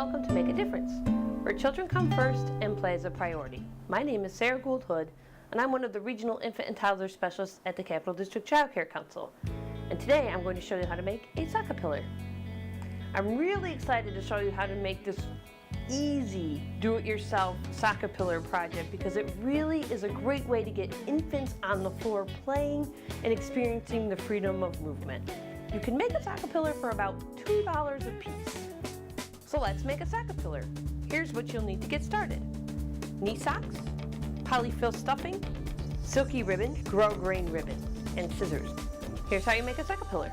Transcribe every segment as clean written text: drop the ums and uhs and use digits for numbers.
welcome to Make a Difference, where children come first and play is a priority. My name is Sarah Gould-Houde, and I'm one of the Regional Infant and Toddler Specialists at the Capital District Child Care Council. And today I'm going to show you how to make a Sockapillar. I'm really excited to show you how to make this easy do-it-yourself Sockapillar project because it really is a great way to get infants on the floor playing and experiencing the freedom of movement. You can make a Sockapillar for about $2 a piece. So let's make a Sockapillar. Here's what you'll need to get started. Knee socks, polyfill stuffing, silky ribbon, grosgrain ribbon, and scissors. Here's how you make a Sockapillar.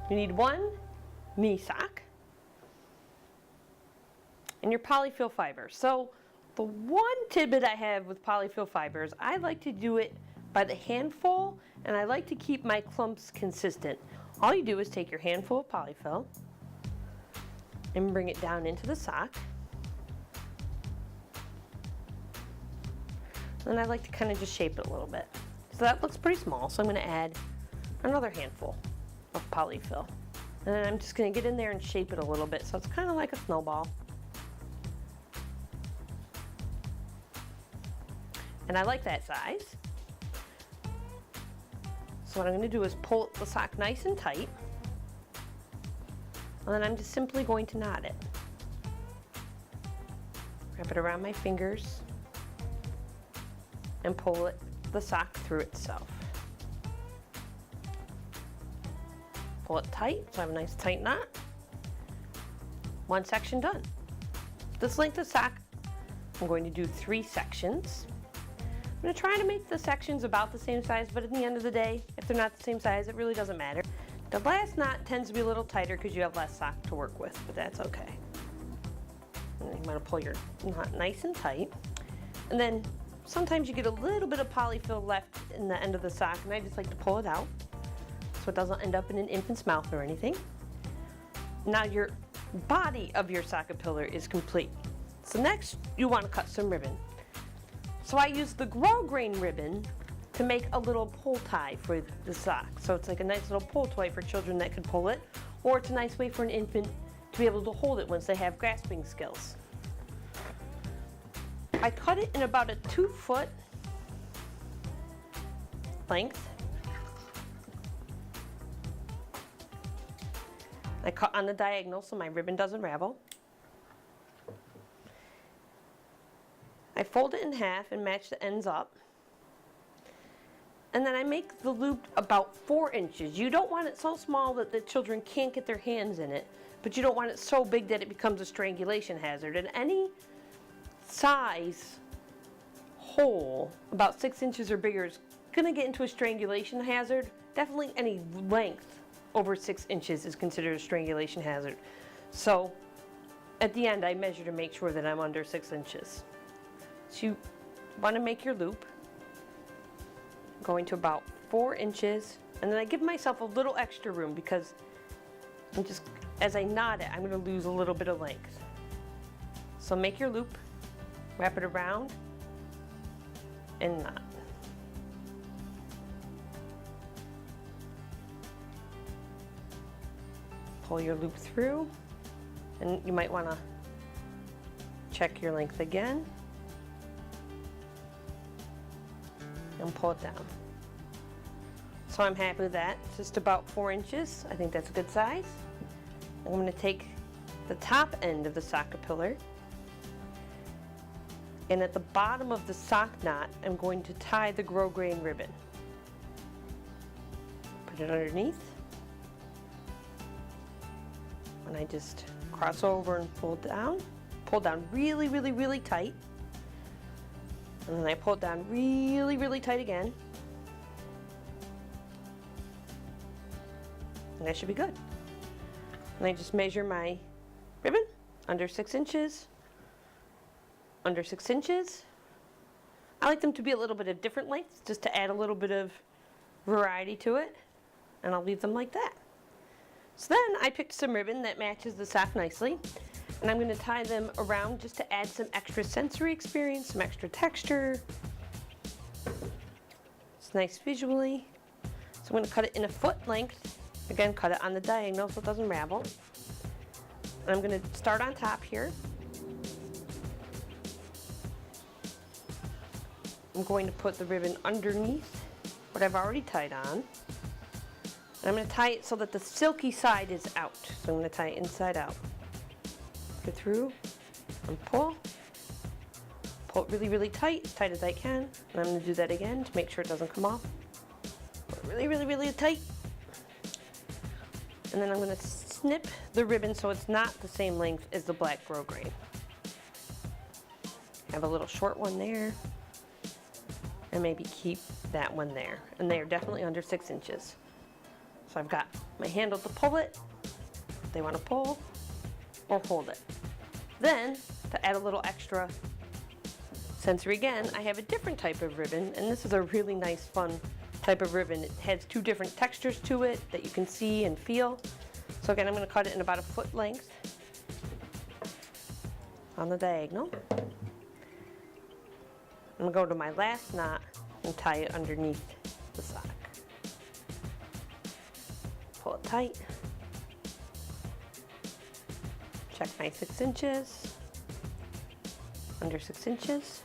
You need one knee sock and your polyfill fiber. So the one tidbit I have with polyfill fibers, I like to do it by the handful, and I like to keep my clumps consistent. All you do is take your handful of polyfill and bring it down into the sock. And I like to kind of just shape it a little bit. So that looks pretty small, so I'm going to add another handful of polyfill. And then I'm just going to get in there and shape it a little bit so it's kind of like a snowball. And I like that size. So what I'm going to do is pull the sock nice and tight. And then I'm just simply going to knot it. Wrap it around my fingers and pull the sock through itself. Pull it tight so I have a nice tight knot. One section done. This length of sock, I'm going to do 3 sections. I'm going to try to make the sections about the same size, but at the end of the day, if they're not the same size, it really doesn't matter. The last knot tends to be a little tighter because you have less sock to work with, but that's okay. And then you want to pull your knot nice and tight. And then sometimes you get a little bit of polyfill left in the end of the sock, and I just like to pull it out so it doesn't end up in an infant's mouth or anything. Now your body of your Sockapillar is complete. So next you want to cut some ribbon. So I use the grosgrain ribbon to make a little pull tie for the sock. So it's like a nice little pull toy for children that can pull it, or it's a nice way for an infant to be able to hold it once they have grasping skills. I cut it in about a 2-foot length. I cut on the diagonal so my ribbon doesn't ravel. I fold it in half and match the ends up. And then I make the loop about 4 inches. You don't want it so small that the children can't get their hands in it, but you don't want it so big that it becomes a strangulation hazard. And any size hole, about 6 inches or bigger, is gonna get into a strangulation hazard. Definitely any length over 6 inches is considered a strangulation hazard. So at the end, I measure to make sure that I'm under 6 inches. So you wanna make your loop, going to about 4 inches, and then I give myself a little extra room because as I knot it, I'm going to lose a little bit of length. So make your loop, wrap it around, and knot. Pull your loop through, and you might want to check your length again. And pull it down. So I'm happy with that. Just about 4 inches. I think that's a good size. I'm going to take the top end of the Sockapillar, and at the bottom of the sock knot, I'm going to tie the grosgrain ribbon. Put it underneath, and I just cross over and pull down. Pull down really, really, really tight. And then I pull it down really, really tight again. And that should be good. And I just measure my ribbon, under 6 inches, under 6 inches. I like them to be a little bit of different lengths, just to add a little bit of variety to it. And I'll leave them like that. So then I picked some ribbon that matches the sock nicely. And I'm going to tie them around just to add some extra sensory experience, some extra texture. It's nice visually. So I'm going to cut it in a foot length. Again, cut it on the diagonal so it doesn't ravel. I'm going to start on top here. I'm going to put the ribbon underneath what I've already tied on. And I'm going to tie it so that the silky side is out. So I'm going to tie it inside out. Go through and pull. Pull it really, really tight, as tight as I can. And I'm going to do that again to make sure it doesn't come off. Pull it really, really, really tight. And then I'm going to snip the ribbon so it's not the same length as the black grosgrain. I have a little short one there. And maybe keep that one there. And they are definitely under 6 inches. So I've got my handle to pull it. They want to pull or hold it. Then, to add a little extra sensory again, I have a different type of ribbon, and this is a really nice, fun type of ribbon. It has 2 different textures to it that you can see and feel. So again, I'm going to cut it in about a foot length on the diagonal. I'm going to go to my last knot and tie it underneath the sock. Pull it tight. Check my 6 inches. Under 6 inches.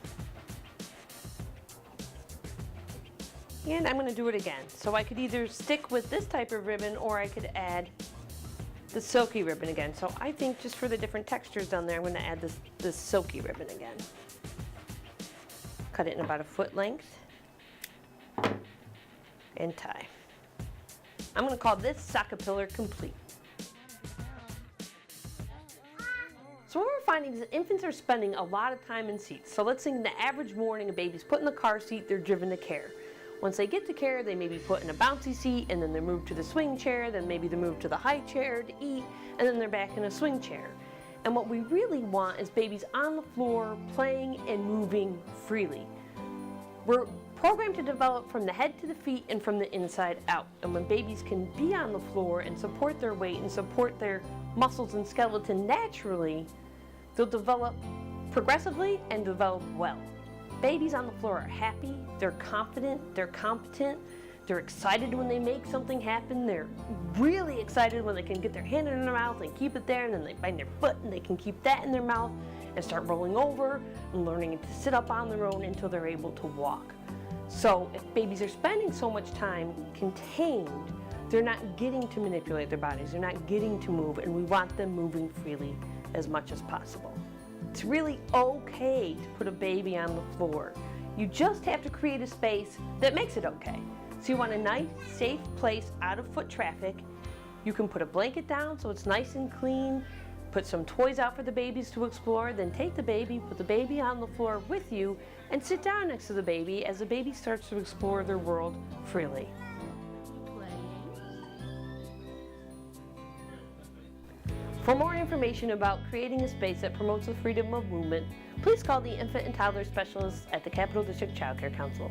And I'm going to do it again. So I could either stick with this type of ribbon or I could add the silky ribbon again. So I think just for the different textures down there, I'm going to add this silky ribbon again. Cut it in about a foot length and tie. I'm going to call this Sockapillar complete. So what we're finding is that infants are spending a lot of time in seats. So let's say in the average morning a baby's put in the car seat, they're driven to care. Once they get to care, they may be put in a bouncy seat, and then they're moved to the swing chair, then maybe they're moved to the high chair to eat, and then they're back in a swing chair. And what we really want is babies on the floor playing and moving freely. We're programmed to develop from the head to the feet and from the inside out. And when babies can be on the floor and support their weight and support their muscles and skeleton naturally, they'll develop progressively and develop well. Babies on the floor are happy, they're confident, they're competent, they're excited when they make something happen, they're really excited when they can get their hand in their mouth and keep it there, and then they find their foot and they can keep that in their mouth and start rolling over and learning to sit up on their own until they're able to walk. So if babies are spending so much time contained, they're not getting to manipulate their bodies, they're not getting to move, and we want them moving freely as much as possible. It's really okay to put a baby on the floor. You just have to create a space that makes it okay. So you want a nice, safe place out of foot traffic. You can put a blanket down so it's nice and clean, put some toys out for the babies to explore, then take the baby, put the baby on the floor with you, and sit down next to the baby as the baby starts to explore their world freely. For more information about creating a space that promotes the freedom of movement, please call the Infant and Toddler Specialist at the Capital District Child Care Council.